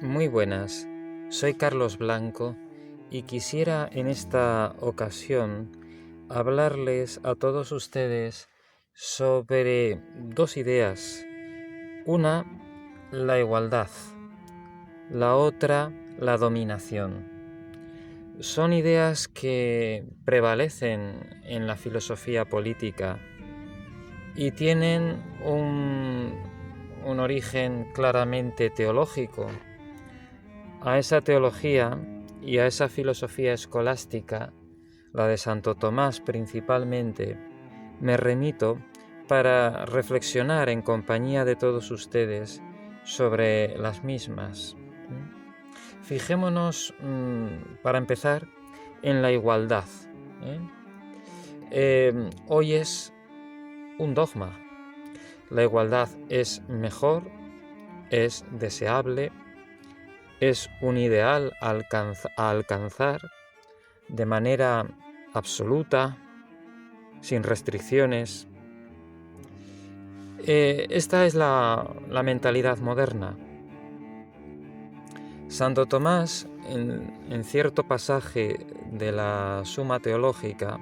Muy buenas, soy Carlos Blanco y quisiera en esta ocasión hablarles a todos ustedes sobre dos ideas. Una, la igualdad, la otra, la dominación. Son ideas que prevalecen en la filosofía política y tienen un origen claramente teológico. A esa teología y a esa filosofía escolástica, la de Santo Tomás principalmente, me remito para reflexionar en compañía de todos ustedes sobre las mismas. Fijémonos, para empezar, en la igualdad. Hoy es un dogma. La igualdad es mejor, es deseable, es un ideal a alcanzar de manera absoluta, sin restricciones. Esta es la mentalidad moderna. Santo Tomás, en cierto pasaje de la Suma Teológica,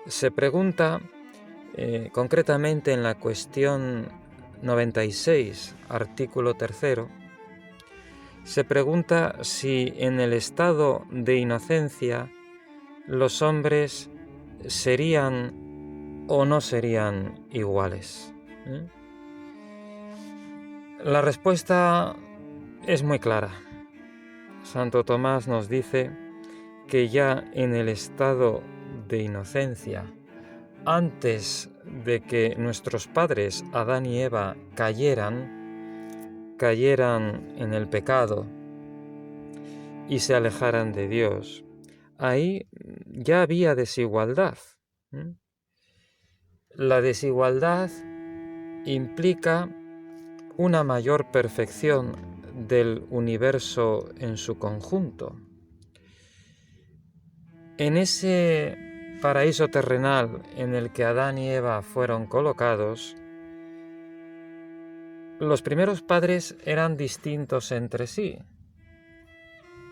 se pregunta, concretamente en la cuestión 96, artículo 3, se pregunta si en el estado de inocencia los hombres serían o no serían iguales. La respuesta es muy clara. Santo Tomás nos dice que ya en el estado de inocencia, antes de que nuestros padres Adán y Eva cayeran en el pecado y se alejaran de Dios, ahí ya había desigualdad. La desigualdad implica una mayor perfección del universo en su conjunto. En ese paraíso terrenal en el que Adán y Eva fueron colocados, los primeros padres eran distintos entre sí,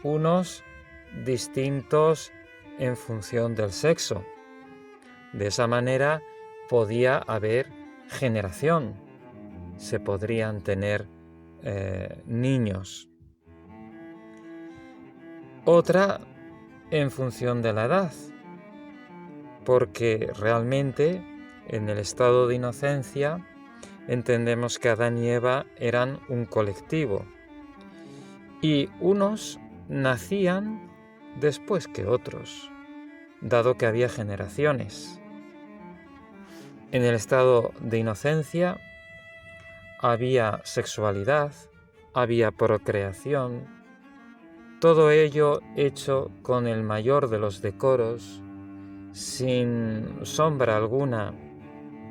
unos distintos en función del sexo. De esa manera podía haber generación, se podrían tener niños. Otra en función de la edad, porque realmente en el estado de inocencia entendemos que Adán y Eva eran un colectivo y unos nacían después que otros, dado que había generaciones. En el estado de inocencia había sexualidad, había procreación, todo ello hecho con el mayor de los decoros, sin sombra alguna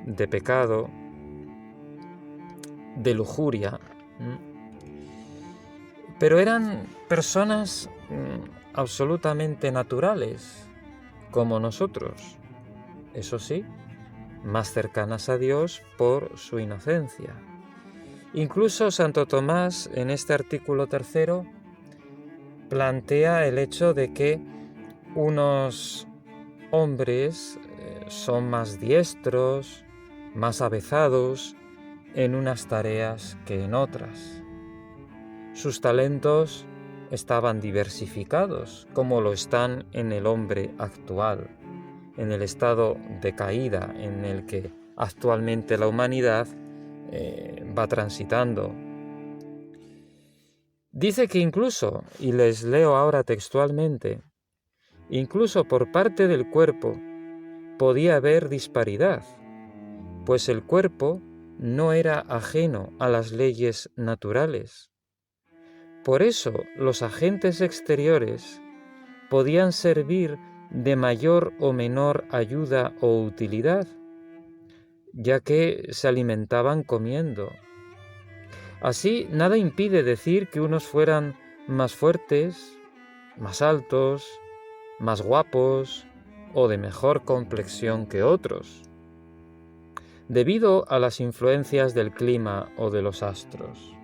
de pecado, de lujuria. Pero eran personas absolutamente naturales, como nosotros. Eso sí, más cercanas a Dios por su inocencia. Incluso Santo Tomás, en este artículo 3, plantea el hecho de que unos hombres son más diestros, más avezados en unas tareas que en otras. Sus talentos estaban diversificados, como lo están en el hombre actual, en el estado de caída en el que actualmente la humanidad va transitando. Dice que incluso, y les leo ahora textualmente, incluso por parte del cuerpo podía haber disparidad, pues el cuerpo no era ajeno a las leyes naturales. Por eso los agentes exteriores podían servir de mayor o menor ayuda o utilidad, ya que se alimentaban comiendo. Así, nada impide decir que unos fueran más fuertes, más altos, más guapos o de mejor complexión que otros, debido a las influencias del clima o de los astros.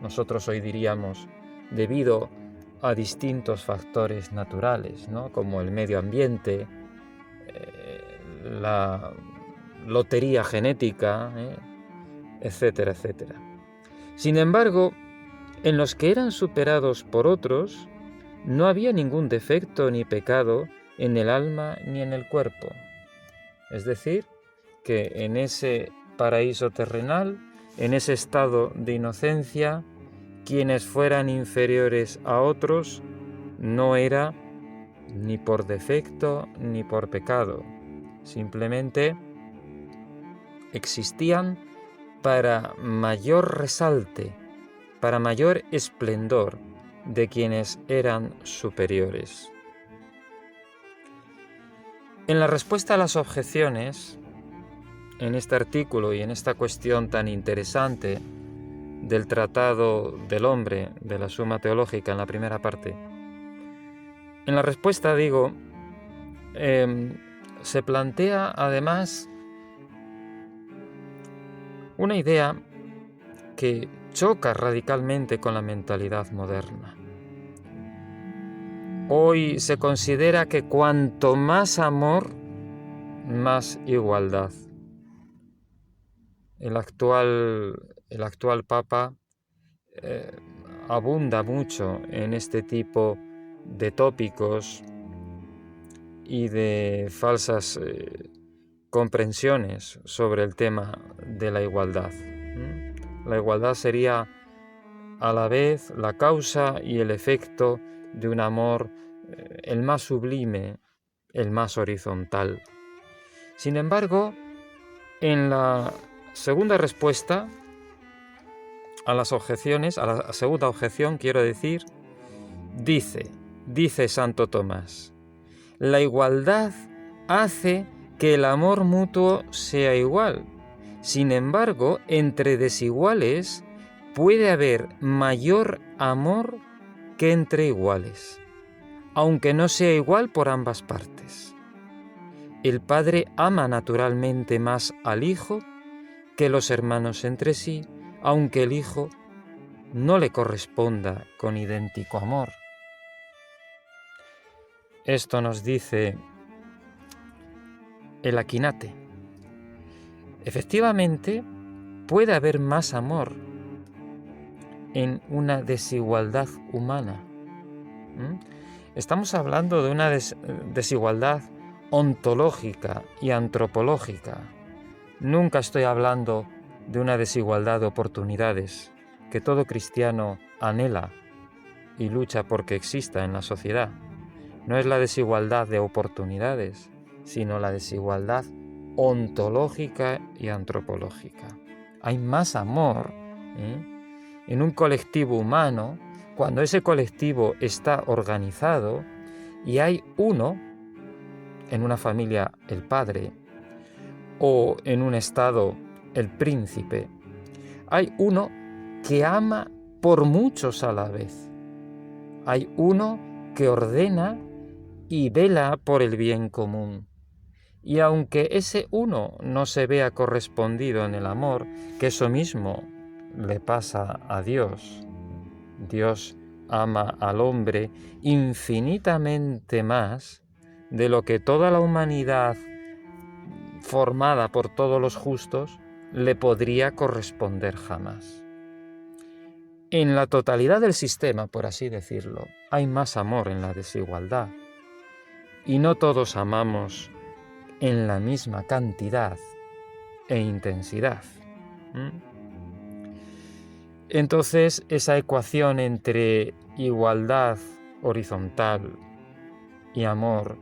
nosotros hoy diríamos debido a distintos factores naturales, ¿no? Como el medio ambiente, la lotería genética, etcétera, etcétera. Sin embargo, en los que eran superados por otros, no había ningún defecto ni pecado en el alma ni en el cuerpo. Es decir, que en ese paraíso terrenal, en ese estado de inocencia, quienes fueran inferiores a otros no era ni por defecto ni por pecado. Simplemente existían para mayor resalte, para mayor esplendor de quienes eran superiores. En la respuesta a las objeciones, en este artículo y en esta cuestión tan interesante del Tratado del Hombre, de la Suma Teológica en la primera parte, en la respuesta digo, se plantea además una idea que choca radicalmente con la mentalidad moderna. Hoy se considera que cuanto más amor, más igualdad. El actual Papa abunda mucho en este tipo de tópicos y de falsas comprensiones sobre el tema de la igualdad. La igualdad sería a la vez la causa y el efecto de un amor el más sublime, el más horizontal. Sin embargo, en la segunda respuesta a las objeciones, a la segunda objeción, quiero decir, dice Santo Tomás, la igualdad hace que el amor mutuo sea igual. Sin embargo, entre desiguales puede haber mayor amor que entre iguales, aunque no sea igual por ambas partes. El padre ama naturalmente más al hijo que los hermanos entre sí, aunque el hijo no le corresponda con idéntico amor. Esto nos dice el Aquinate. Efectivamente, puede haber más amor en una desigualdad humana. Estamos hablando de una desigualdad ontológica y antropológica. Nunca estoy hablando de una desigualdad de oportunidades que todo cristiano anhela y lucha porque exista en la sociedad. No es la desigualdad de oportunidades, sino la desigualdad ontológica y antropológica. Hay más amor en un colectivo humano cuando ese colectivo está organizado y hay uno, en una familia el padre, o en un estado el príncipe, hay uno que ama por muchos a la vez. Hay uno que ordena y vela por el bien común. Y aunque ese uno no se vea correspondido en el amor, que eso mismo le pasa a Dios. Dios ama al hombre infinitamente más de lo que toda la humanidad formada por todos los justos le podría corresponder jamás. En la totalidad del sistema, por así decirlo, hay más amor en la desigualdad. Y no todos amamos en la misma cantidad e intensidad. Entonces, esa ecuación entre igualdad horizontal y amor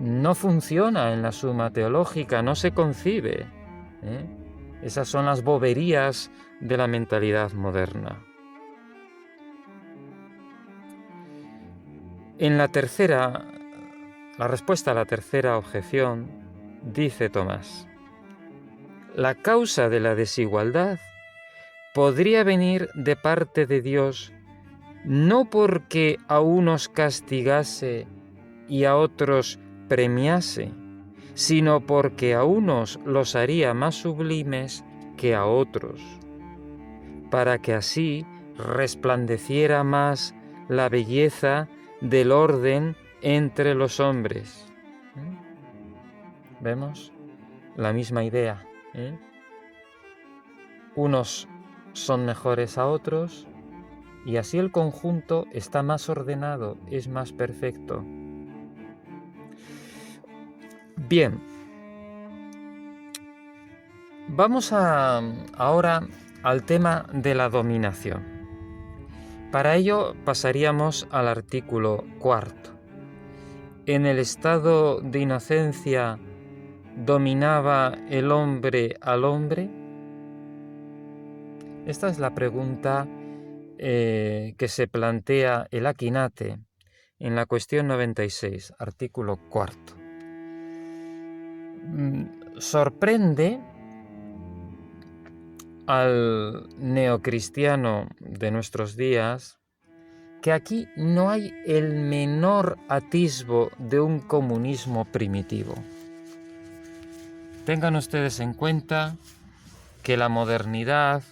no funciona en la Suma Teológica, no se concibe. Esas son las boberías de la mentalidad moderna. En la respuesta a la tercera objeción, dice Tomás, la causa de la desigualdad podría venir de parte de Dios no porque a unos castigase y a otros premiase, sino porque a unos los haría más sublimes que a otros, para que así resplandeciera más la belleza del orden entre los hombres. ¿Vemos? La misma idea. Unos son mejores a otros y así el conjunto está más ordenado, es más perfecto. Bien, vamos ahora al tema de la dominación. Para ello pasaríamos al artículo 4. En el estado de inocencia, ¿dominaba el hombre al hombre? Esta es la pregunta que se plantea el Akinate en la cuestión 96, artículo 4. Sorprende al neocristiano de nuestros días que aquí no hay el menor atisbo de un comunismo primitivo. Tengan ustedes en cuenta que la modernidad,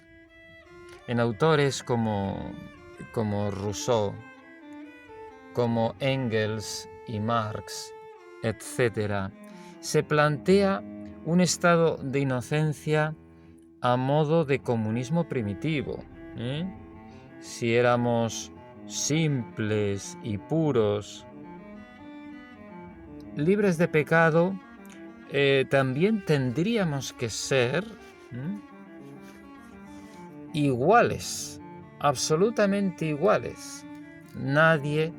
en autores como Rousseau, como Engels y Marx, etc., se plantea un estado de inocencia a modo de comunismo primitivo. Si éramos simples y puros, libres de pecado, también tendríamos que ser iguales, absolutamente iguales. Nadie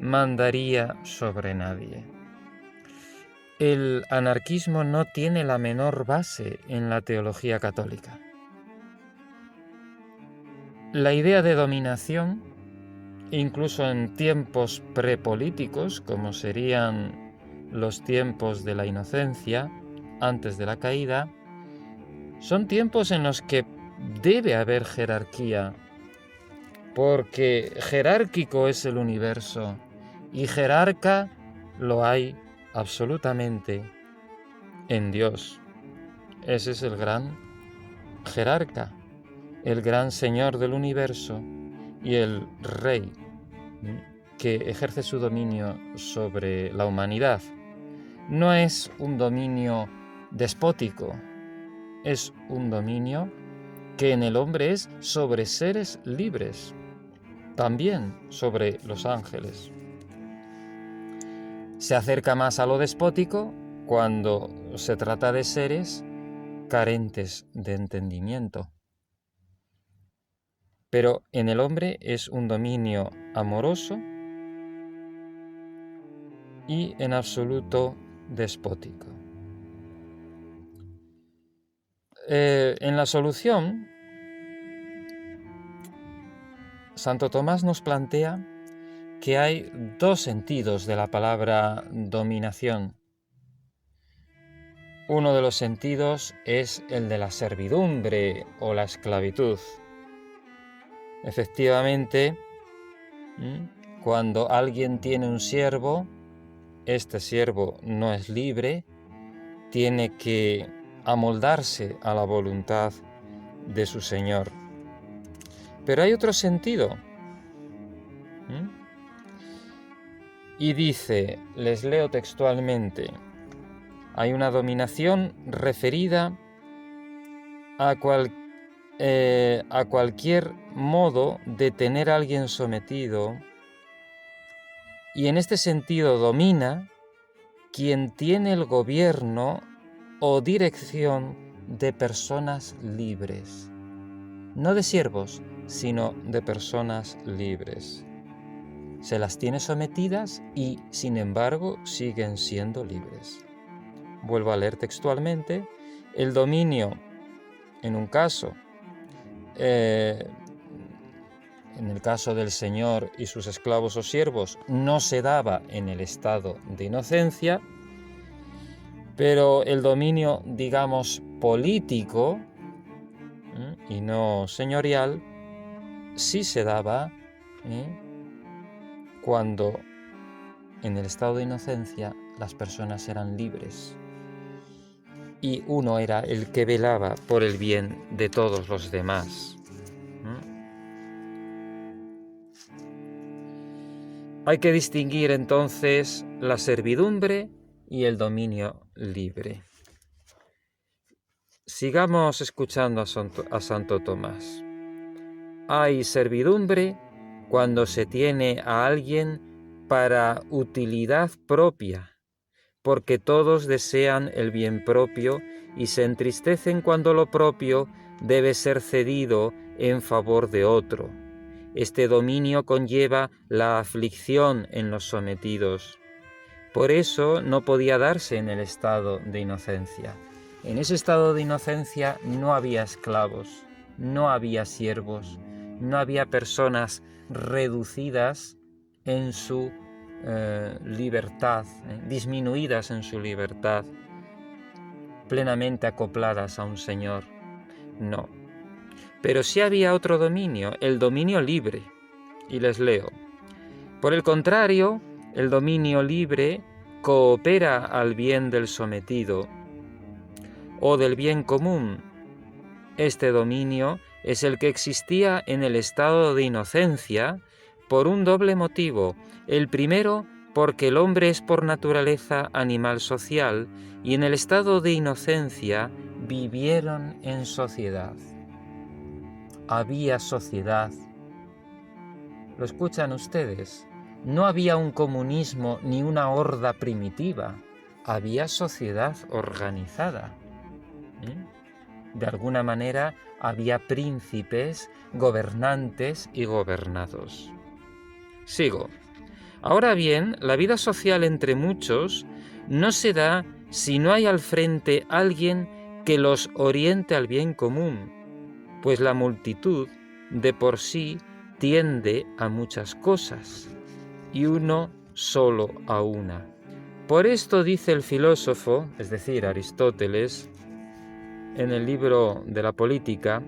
mandaría sobre nadie. El anarquismo no tiene la menor base en la teología católica. La idea de dominación, incluso en tiempos prepolíticos, como serían los tiempos de la inocencia, antes de la caída, son tiempos en los que debe haber jerarquía, porque jerárquico es el universo y jerarca lo hay absolutamente en Dios. Ese es el gran jerarca, el gran Señor del universo y el Rey que ejerce su dominio sobre la humanidad. No es un dominio despótico, es un dominio que en el hombre es sobre seres libres, también sobre los ángeles. Se acerca más a lo despótico cuando se trata de seres carentes de entendimiento. Pero en el hombre es un dominio amoroso y en absoluto despótico. En la solución, Santo Tomás nos plantea que hay dos sentidos de la palabra dominación. Uno de los sentidos es el de la servidumbre o la esclavitud. Efectivamente, cuando alguien tiene un siervo, este siervo no es libre, tiene que amoldarse a la voluntad de su señor. Pero hay otro sentido. Y dice, les leo textualmente, hay una dominación referida a cualquier modo de tener a alguien sometido, y en este sentido domina quien tiene el gobierno o dirección de personas libres, no de siervos, sino de personas libres. Se las tiene sometidas y, sin embargo, siguen siendo libres. Vuelvo a leer textualmente, el dominio, en un caso, en el caso del Señor y sus esclavos o siervos, no se daba en el estado de inocencia, pero el dominio, digamos, político y no señorial, sí se daba cuando en el estado de inocencia las personas eran libres y uno era el que velaba por el bien de todos los demás. Hay que distinguir entonces la servidumbre y el dominio libre. Sigamos escuchando a Santo Tomás. Hay servidumbre cuando se tiene a alguien para utilidad propia, porque todos desean el bien propio y se entristecen cuando lo propio debe ser cedido en favor de otro. Este dominio conlleva la aflicción en los sometidos. Por eso no podía darse en el estado de inocencia. En ese estado de inocencia no había esclavos, no había siervos, no había personas reducidas en su libertad, disminuidas en su libertad, plenamente acopladas a un Señor. No. Pero sí había otro dominio, el dominio libre. Y les leo. Por el contrario, el dominio libre coopera al bien del sometido o del bien común. Este dominio es el que existía en el estado de inocencia por un doble motivo. El primero, porque el hombre es por naturaleza animal social y en el estado de inocencia vivieron en sociedad. Había sociedad. ¿Lo escuchan ustedes? No había un comunismo ni una horda primitiva. Había sociedad organizada. De alguna manera había príncipes, gobernantes y gobernados. Sigo. Ahora bien, la vida social entre muchos no se da si no hay al frente alguien que los oriente al bien común, pues la multitud de por sí tiende a muchas cosas y uno solo a una. Por esto dice el filósofo, es decir, Aristóteles, en el libro de la Política,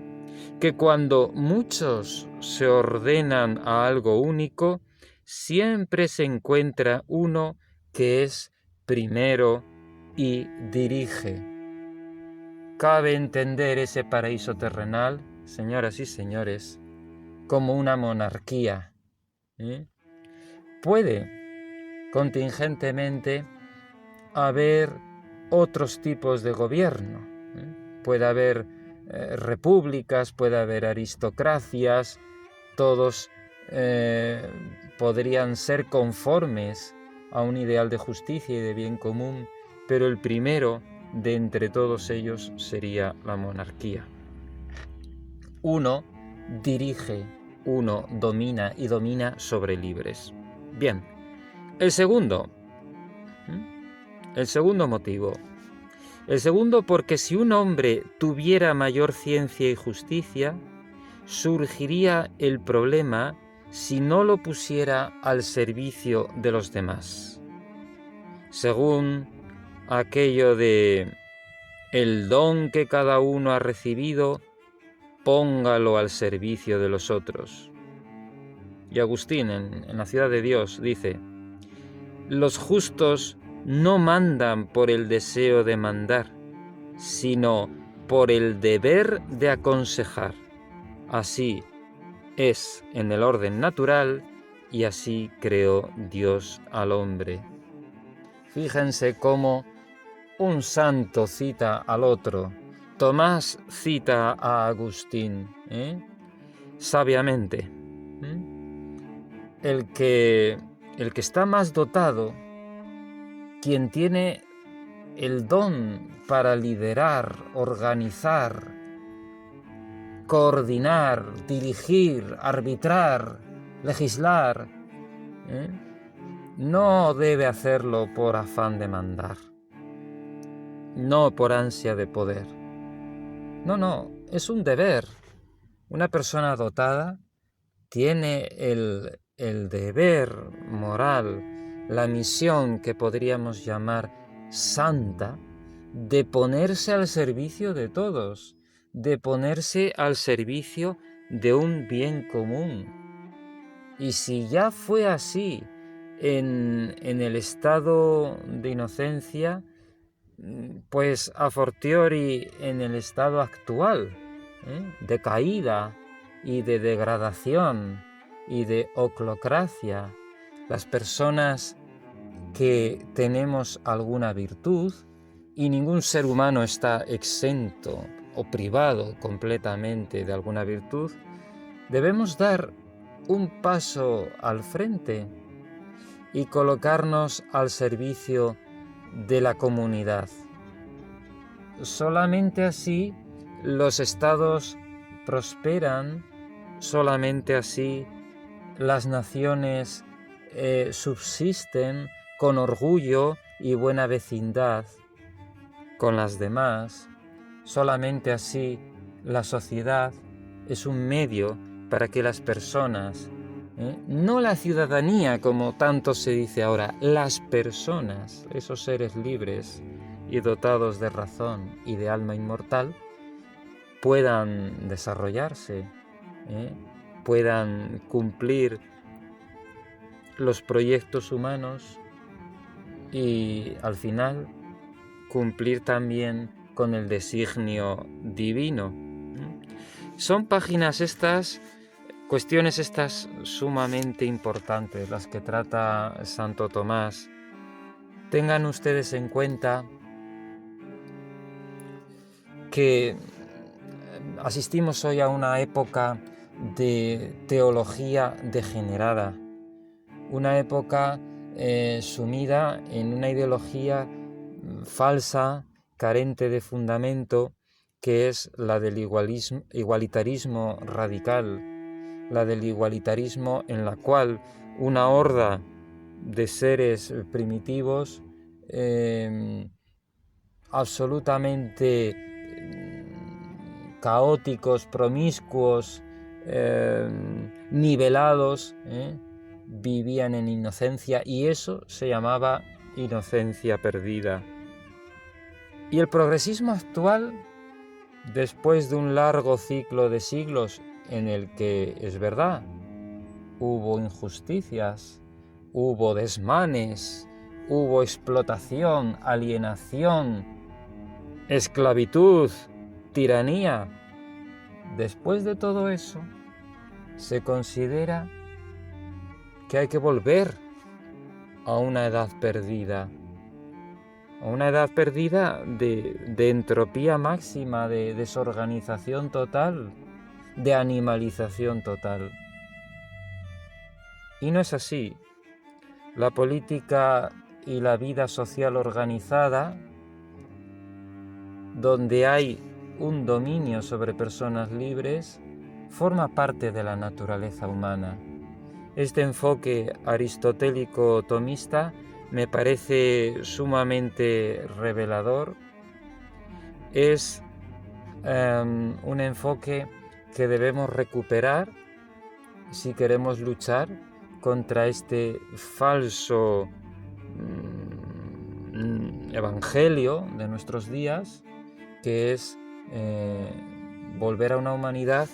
que cuando muchos se ordenan a algo único, siempre se encuentra uno que es primero y dirige. Cabe entender ese paraíso terrenal, señoras y señores, como una monarquía. Puede contingentemente haber otros tipos de gobierno. Puede haber repúblicas, puede haber aristocracias, todos podrían ser conformes a un ideal de justicia y de bien común, pero el primero de entre todos ellos sería la monarquía. Uno dirige, uno domina y domina sobre libres. Bien, el segundo motivo. El segundo, porque si un hombre tuviera mayor ciencia y justicia, surgiría el problema si no lo pusiera al servicio de los demás. Según aquello de el don que cada uno ha recibido, póngalo al servicio de los otros. Y Agustín, en la Ciudad de Dios, dice: los justos no mandan por el deseo de mandar, sino por el deber de aconsejar. Así es en el orden natural y así creó Dios al hombre. Fíjense cómo un santo cita al otro. Tomás cita a Agustín, sabiamente. El que está más dotado, quien tiene el don para liderar, organizar, coordinar, dirigir, arbitrar, legislar, no debe hacerlo por afán de mandar, no por ansia de poder. No, es un deber. Una persona dotada tiene el deber moral, la misión que podríamos llamar santa, de ponerse al servicio de todos, de ponerse al servicio de un bien común. Y si ya fue así en el estado de inocencia, pues a fortiori en el estado actual, de caída y de degradación y de oclocracia, las personas que tenemos alguna virtud, y ningún ser humano está exento o privado completamente de alguna virtud, debemos dar un paso al frente y colocarnos al servicio de la comunidad. Solamente así los estados prosperan, solamente así las naciones subsisten con orgullo y buena vecindad con las demás. Solamente así la sociedad es un medio para que las personas, no la ciudadanía como tanto se dice ahora, las personas, esos seres libres y dotados de razón y de alma inmortal, puedan desarrollarse, puedan cumplir los proyectos humanos y al final cumplir también con el designio divino. Son páginas estas, cuestiones estas sumamente importantes, las que trata Santo Tomás. Tengan ustedes en cuenta que asistimos hoy a una época de teología degenerada, una época sumida en una ideología falsa, carente de fundamento, que es la del igualitarismo radical, la del igualitarismo en la cual una horda de seres primitivos absolutamente caóticos, promiscuos, nivelados, vivían en inocencia, y eso se llamaba inocencia perdida. Y el progresismo actual, después de un largo ciclo de siglos en el que, es verdad, hubo injusticias, hubo desmanes, hubo explotación, alienación, esclavitud, tiranía, después de todo eso, se considera que hay que volver a una edad perdida, a una edad perdida de entropía máxima, de desorganización total, de animalización total. Y no es así. La política y la vida social organizada, donde hay un dominio sobre personas libres, forma parte de la naturaleza humana. Este enfoque aristotélico tomista me parece sumamente revelador. Es un enfoque que debemos recuperar si queremos luchar contra este falso evangelio de nuestros días, que es volver a una humanidad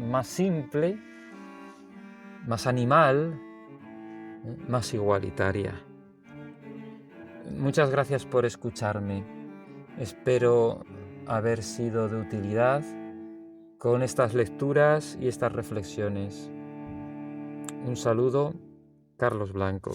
más simple, más animal, más igualitaria. Muchas gracias por escucharme. Espero haber sido de utilidad con estas lecturas y estas reflexiones. Un saludo, Carlos Blanco.